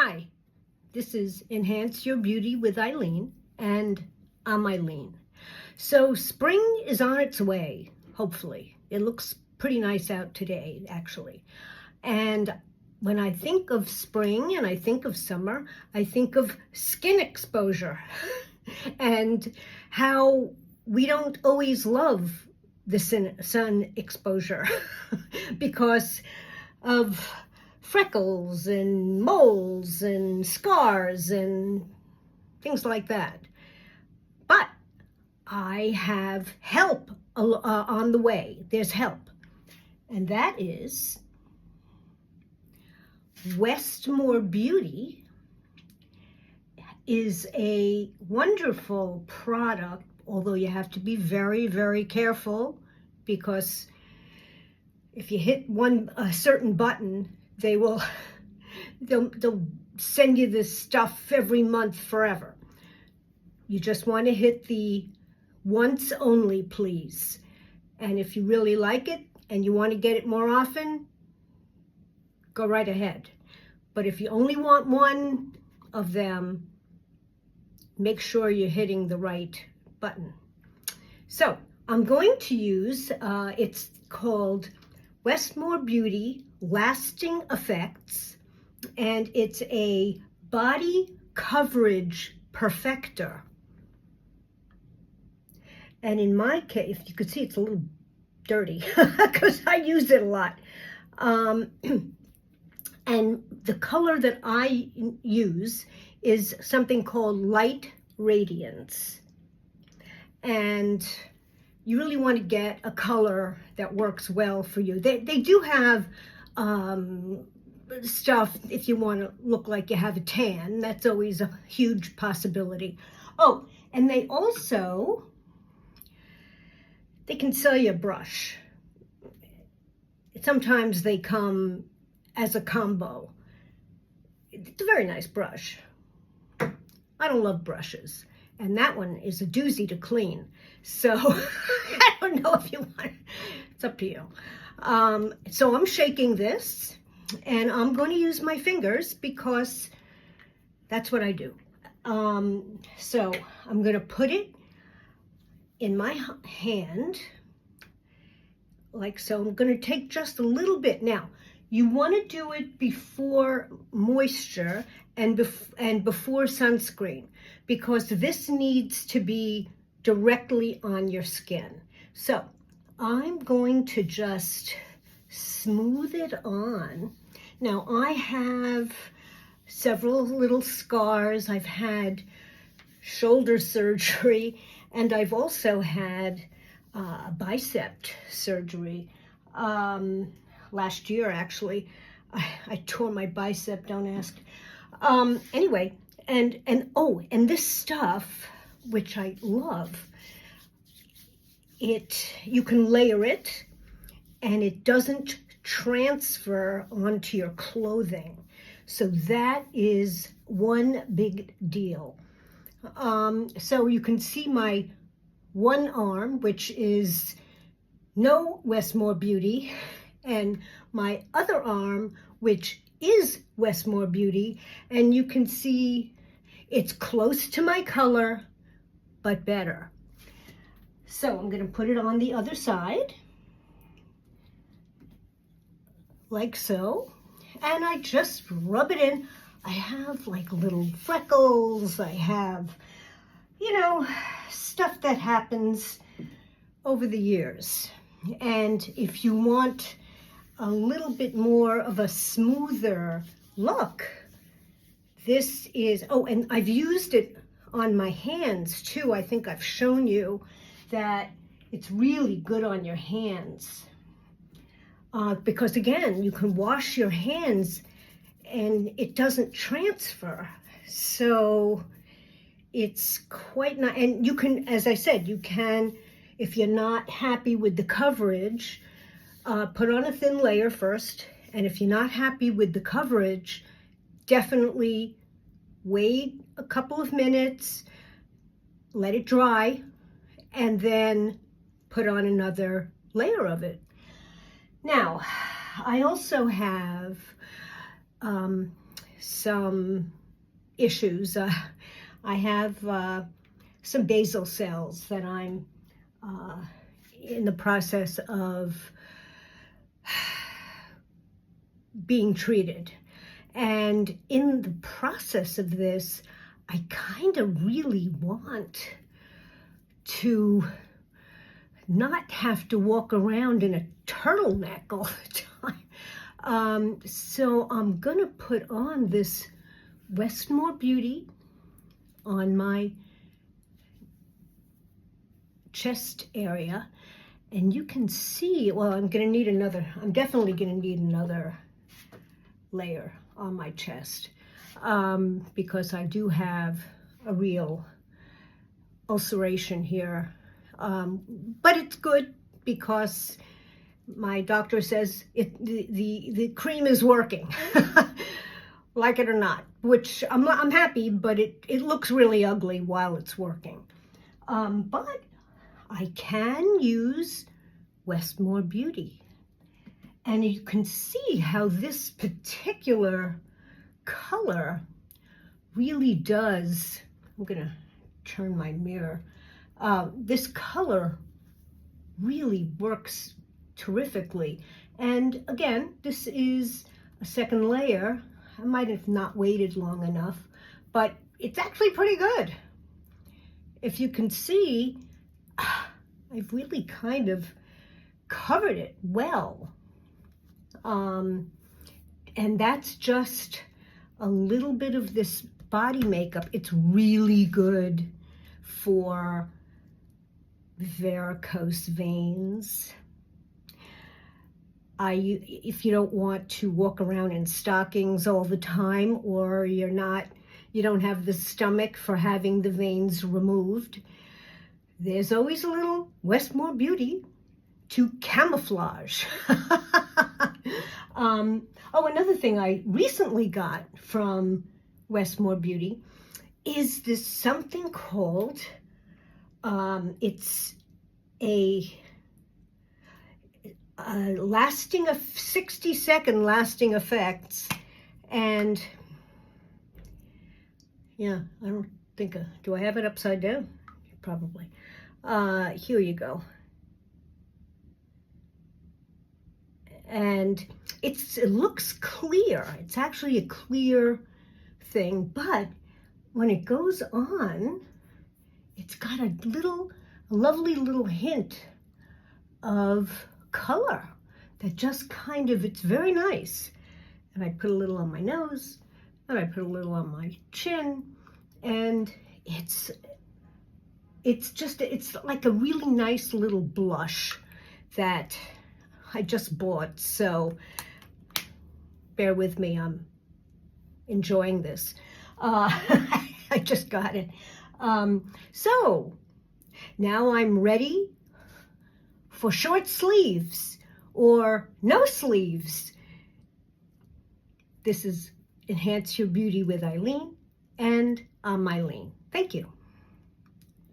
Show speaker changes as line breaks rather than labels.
Hi, this is Enhance Your Beauty with Eileen, and I'm Eileen. So spring is on its way, hopefully. It looks pretty nice out today, actually. And when I think of spring and I think of summer, I think of skin exposure and how we don't always love the sun exposure because of freckles and moles and scars and things like that. But I have help on the way. There's help. And that is Westmore Beauty is a wonderful product, although you have to be very, very careful because if you hit a certain button, they'll send you this stuff every month forever. You just want to hit the once only, please. And if you really like it and you want to get it more often, go right ahead. But if you only want one of them, make sure you're hitting the right button. So I'm going to use, it's called Westmore Beauty Lasting Effects, and it's a body coverage perfector. And in my case, you could see it's a little dirty because I use it a lot. And the color that I use is something called Light Radiance. And you really want to get a color that works well for you. They do have stuff if you want to look like you have a tan. That's always a huge possibility. Oh, and they can sell you a brush. Sometimes they come as a combo. It's a very nice brush. I don't love brushes. And that one is a doozy to clean. So I don't know if you want it. It's up to you. So I'm shaking this and I'm going to use my fingers because that's what I do. So I'm going to put it in my hand like so. I'm going to take just a little bit. Now, you want to do it before moisture and before sunscreen because this needs to be directly on your skin. So I'm going to just smooth it on. Now I have several little scars. I've had shoulder surgery and I've also had bicep surgery. Last year, actually, I tore my bicep, don't ask. Anyway, and this stuff, which I love, you can layer it, and it doesn't transfer onto your clothing. So that is one big deal. So you can see my one arm, which is no Westmore Beauty, and my other arm, which is Westmore Beauty, and you can see it's close to my color, but better. So I'm going to put it on the other side, like so, and I just rub it in. I have like little freckles, I have, stuff that happens over the years. And if you want a little bit more of a smoother look, this is, and I've used it on my hands too. I think I've shown you that it's really good on your hands. Because again, you can wash your hands and it doesn't transfer. So it's quite nice. And you can, as I said, you can, if you're not happy with the coverage, put on a thin layer first, and if you're not happy with the coverage, definitely wait a couple of minutes, let it dry, and then put on another layer of it. Now, I also have some issues. I have some basal cells that I'm in the process of being treated. And in the process of this, I kind of really want to not have to walk around in a turtleneck all the time. So I'm going to put on this Westmore Beauty on my chest area. And you can see, well, I'm definitely going to need another layer on my chest because I do have a real ulceration here. But it's good because my doctor says the cream is working, like it or not, which I'm happy, but it looks really ugly while it's working. But I can use Westmore Beauty. And you can see how this particular color really does, I'm gonna turn my mirror, this color really works terrifically. And again, this is a second layer. I might have not waited long enough, but it's actually pretty good. If you can see, I've really kind of covered it well. And that's just a little bit of this body makeup. It's really good for varicose veins. If you don't want to walk around in stockings all the time, or you don't have the stomach for having the veins removed, there's always a little Westmore Beauty to camouflage. Oh, another thing I recently got from Westmore Beauty is this something called, it's a 60-second lasting effects. And yeah, I don't think, do I have it upside down? Probably. Here you go. And it looks clear. It's actually a clear thing, but when it goes on, it's got a lovely little hint of color that just kind of, it's very nice. And I put a little on my nose, and I put a little on my chin, and it's like a really nice little blush that I just bought. So bear with me, I'm enjoying this. I just got it. So now I'm ready for short sleeves or no sleeves. This is Enhance Your Beauty with Eileen, and I'm Eileen. Thank you.